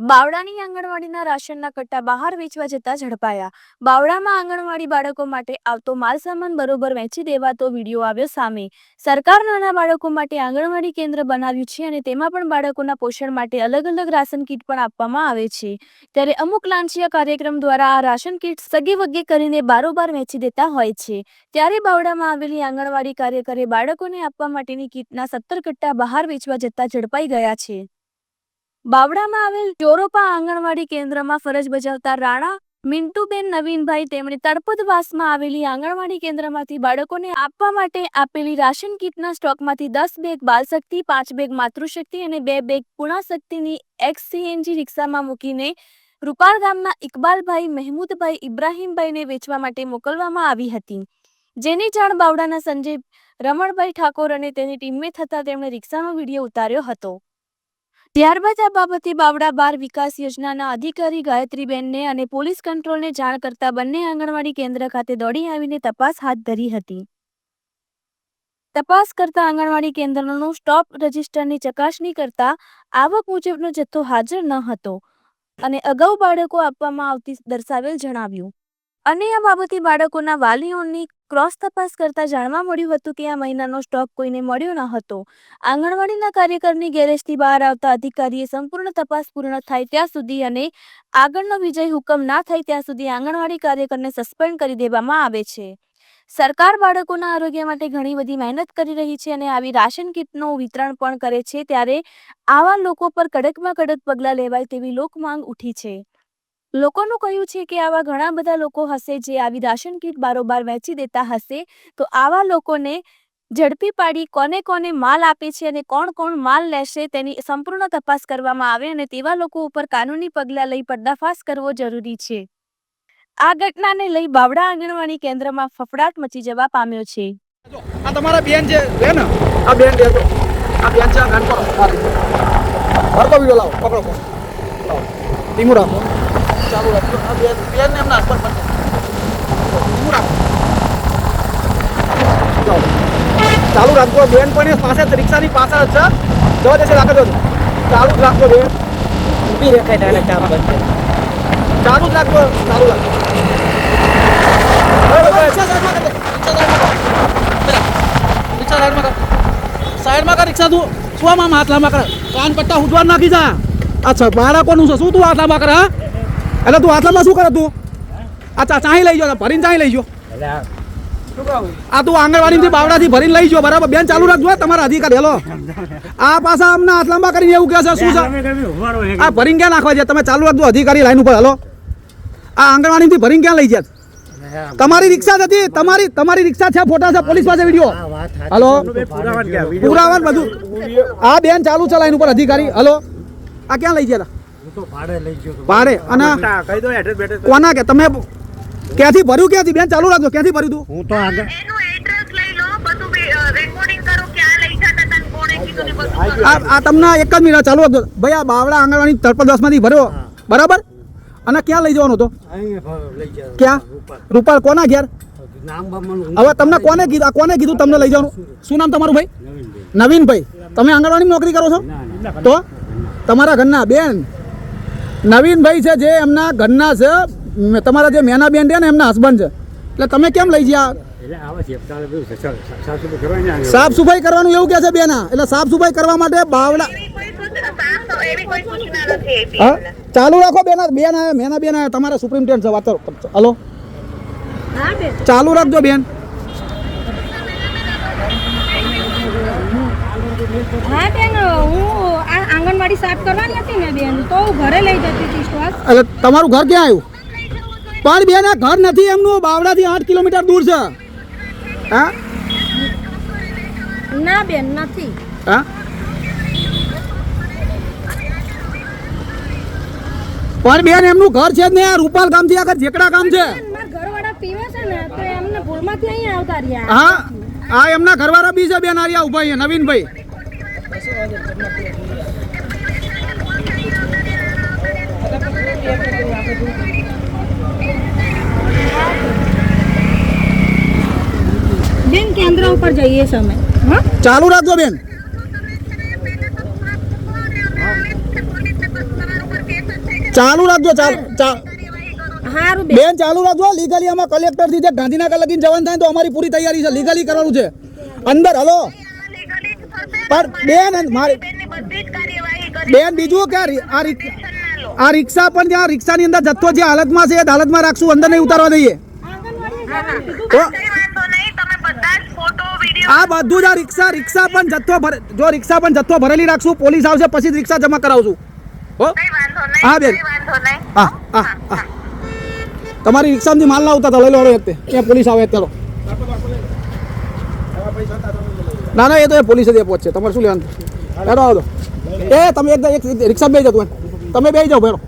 બાવળાની આંગણવાડીના રાશનના કટ્ટા બહાર વેચવા જતા ઝડપાયા। બાવળામાં આંગણવાડી બાળકો માટે આવતો માલસામાન બરોબર વેચી દેવાતો વિડીયો આવ્યો સામે। સરકાર નાના બાળકો માટે આંગણવાડી કેન્દ્ર બનાવ્યું છે અને તેમાં પણ બાળકોના પોષણ માટે અલગ અલગ રાશન કીટ પણ આપવામાં આવે છે। ત્યારે અમુક લાંચિયા કાર્યક્રમ દ્વારા આ રાશન કીટ સગે વગે કરીને બારોબાર વેચી દેતા હોય છે। ત્યારે બાવળામાં આવેલી આંગણવાડી કાર્યકરે બાળકોને આપવા માટેની કીટના 17 કટ્ટા બહાર વેચવા જતા ઝડપાઈ ગયા છે। બાવળામાં આવેલ ચોરોપા આંગણવાડી કેન્દ્રમાં ફરજ બજાવતા રાણા મિન્ટુબેન નવીનભાઈ તેમણે તળપદવાસમાં આવેલી આંગણવાડી કેન્દ્રમાંથી બાળકોને આપવા માટે આપેલી રાશન કીટના સ્ટોકમાંથી 10 બેગ બાલશક્તિ, 5 બેગ માતૃશક્તિ અને 2 બેગ પૂર્ણાશક્તિની XCNG રિક્ષામાં મૂકીને રૂપાલ ગામના ઇકબાલભાઈ, મહેમૂદભાઈ, ઇબ્રાહીમભાઈને વેચવા માટે મોકલવામાં આવી હતી। જેની જાણ બાવળાના સંજય રમણભાઈ ઠાકોર અને તેની ટીમને થતાં તેમણે રિક્ષાનો વિડીયો ઉતાર્યો હતો। ત્યારબાદ આ બાબતે બાવળા બાળ વિકાસ યોજનાના અધિકારી ગાયત્રીબેનને અને પોલીસ કંટ્રોલને જાણ કરતા બંને આંગણવાડી કેન્દ્ર ખાતે દોડી આવીને તપાસ હાથ ધરી હતી। તપાસ કરતા આંગણવાડી કેન્દ્રનું સ્ટોપ રજિસ્ટરની ચકાસણી કરતા આવક મુજબનો જથ્થો હાજર ન હતો અને અગાઉ બાળકો આપવામાં આવતી દર્શાવેલ જણાવ્યું અને આ બાબતે બાળકોના વાલીઓની ક્રોસ તપાસ કરતા જાણવા મળ્યું હતું કે આ મહિનાનો સ્ટોક કોઈને મળ્યો ન હતો। આંગણવાડીના કાર્યકરની ગેરેજથી બહાર આવતા અધિકારીએ સંપૂર્ણ તપાસ પૂર્ણ થાય ત્યાં સુધી અને આગળનો વિજય હુકમ ના થાય ત્યાં સુધી આંગણવાડી કાર્યકરને સસ્પેન્ડ કરી દેવામાં આવે છે। સરકાર બાળકોના આરોગ્ય માટે ઘણી બધી મહેનત કરી રહી છે અને આવી રાશન કીટનું વિતરણ પણ કરે છે, ત્યારે આવા લોકો પર કડકમાં કડક પગલાં લેવાય તેવી લોકમાંગ ઉઠી છે। લોકોનું કહ્યું છે કે આવા ઘણા બધા લોકો હશે જે આવી રાશન કીટ બારોબાર વેચી દેતા હશે, તો આવા લોકોને ઝડપી પાડી કોને કોને માલ આપે છે અને કોણ કોણ માલ લેશે તેની સંપૂર્ણ તપાસ કરવામાં આવે અને તેવા લોકો ઉપર કાનૂની પગલાં લઈ પર્દાફાશ કરવો જરૂરી છે। આ ઘટનાને લઈ બાવળા આંગણવાડી કેન્દ્રમાં ફફડાટ મચી જવા પામ્યો છે। આ તમારા બેન છે બેન, આ બેન દેજો, આ બેન છે, આ ગાન કરો ભરતો વિડિયો લાવો, પકડો લાવો, ધીમું રાખો, ચાલુ રાખો। આ બેન ને એમના હસબન્ડ પણ ધીમું રાખો, ચાલુ રાખો। બેન પણ પાસે રિક્ષાની પાછળ છે, જવા દેશે રાખો દો, ચાલુ જ રાખો બેન, ઊભી રેખાય ડાયરેક્ટ કામ બંધ, ચાલુ જ રાખો, ચાલુ રાખો। સાઈડમાં કર રિક્ષા, તું શું આમ હાથ લાંબા કર, કાન પટ્ટા ઉજવાડ નાખી જા। અચ્છા બાળકોનું છે શું તું હાથ લાંબા કર? હા એટલે તું હાથ લાંબા શું કરે તું? અચ્છા ચાહી લઈ જાઓ, ભરીને ચાહી લઈ જાઓ। આ તું આંગણવાડીથી બાવડાથી ભરીને લઈ જાઓ, બરાબર? બેન ચાલુ રાખજો તમારા અધિકારી। હેલો આ પાછા અમને હાથ લાંબા કરીને એવું કહે છે શું છે? આ ભરીને ક્યાં નાખવા છે? તમે ચાલુ રાખજો અધિકારી લાઈન ઉપર। હેલો આ આંગણવાડીથી ભરીને ક્યાં લઈ જાય? તમારી રિક્ષા હતી, તમારી રિક્ષા છે, ફોટા છે, પોલીસ પાસે વિડિયો। હલો પુરાવા બધું આ બેન ચાલુ છે લાઈન ઉપર અધિકારી। હલો આ ક્યાં લઈ ગયા? ભાડે અને કોના કે તમે ક્યાંથી ભર્યું? ક્યાંથી બેન ચાલુ રાખજો, ક્યાંથી ભર્યું તું? હું તો આગળ આ તમને એક જ મિનિટ ચાલુ રાખજો ભાઈ। આ બાવળા આંગણવાડી તળપદવાસમાંથી ભર્યો, બરાબર? અને ક્યાં લઈ જવાનું હતો? ક્યાં? રૂપાલ કોના ઘેર? હવે તમને કોને કીધું તમને લઈ જવાનું? શું નામ તમારું ભાઈ? નવીનભાઈ। તમે આંગણવાડી નોકરી કરો છો? તો તમારા ઘરના બેન નવીનભાઈ છે જે એમના ઘરના છે, તમારા જે મેના બેન છે ને એમના હસબન્ડ છે, એટલે તમે કેમ લઈ ગયા? સાફ સફાઈ કરવાનું એવું કે છે બેન, એટલે સાફ સફાઈ કરવા માટે બાવળા ચાલુ રાખો બેન। બેન આવે, મેના બેન આવે, તમારા સુપ્રિન્ટેન્ડન્ટ છે, વાત કરો। હલો ચાલુ રાખજો બેન। હા બેન, હું આ આંગણવાડી સાફ કરવાની હતી ને બેન, તો હું ઘરે લઈ જતી હતી સ્ટોક। એટલે તમારું ઘર ક્યાં આવ્યું? પણ બેન આ ઘર નથી એમનું, બાવળાથી 8 કિલોમીટર દૂર છે। હા ના બેન નથી। હા પણ બેન એમનું ઘર છે જ ને, રૂપાલ ગામ થી આગળ જેકડા ગામ છે। મારા ઘરવાળા પીવે છે ને તો એમને ભૂલમાંથી અહીંયા આવતા રહ્યા। હા આ એમના ઘરવાળા બી છે બેન, આર્યા ઉભા અહીંયા નવીનભાઈ। બેન કેન્દ્ર ઉપર જઈએ છે અમે। હા ચાલુ રાખજો બેન। ચાલુ રાખજો હારું બેન બેન ચાલુ રાખજો લીગલી આમાં કલેક્ટર થી જે ગાંધીનગર લગીને જવાનું થાય તો અમારી પૂરી તૈયારી છે લીગલી કરવાનું છે અંદર હલો પણ બેન મારી બેન બીજું કે આ રિક્ષા પણ જ્યાં રિક્ષાની અંદર જથ્થો જે હાલતમાં છે એ હાલતમાં રાખશું અંદર નહીં ઉતારવા દઈએ તો આ બધું જ આ રિક્ષા પણ જથ્થો જો રિક્ષા પણ જથ્થો ભરેલી રાખશું પોલીસ આવશે પછી જ રિક્ષા જમા કરાવશું હો હા બેન હા હા હા તમારી રિક્ષામાંથી માલ ના ઉતારતા લઈ લો હવે ત્યાં પોલીસ આવે ચાલો ના ના એ તો એ પોલીસ જ પહોંચશે તમારે શું લેવાનું હેડો આવો એ તમે એક રિક્ષા બેસી જાઓ તમે બેસી જાઓ ભેરો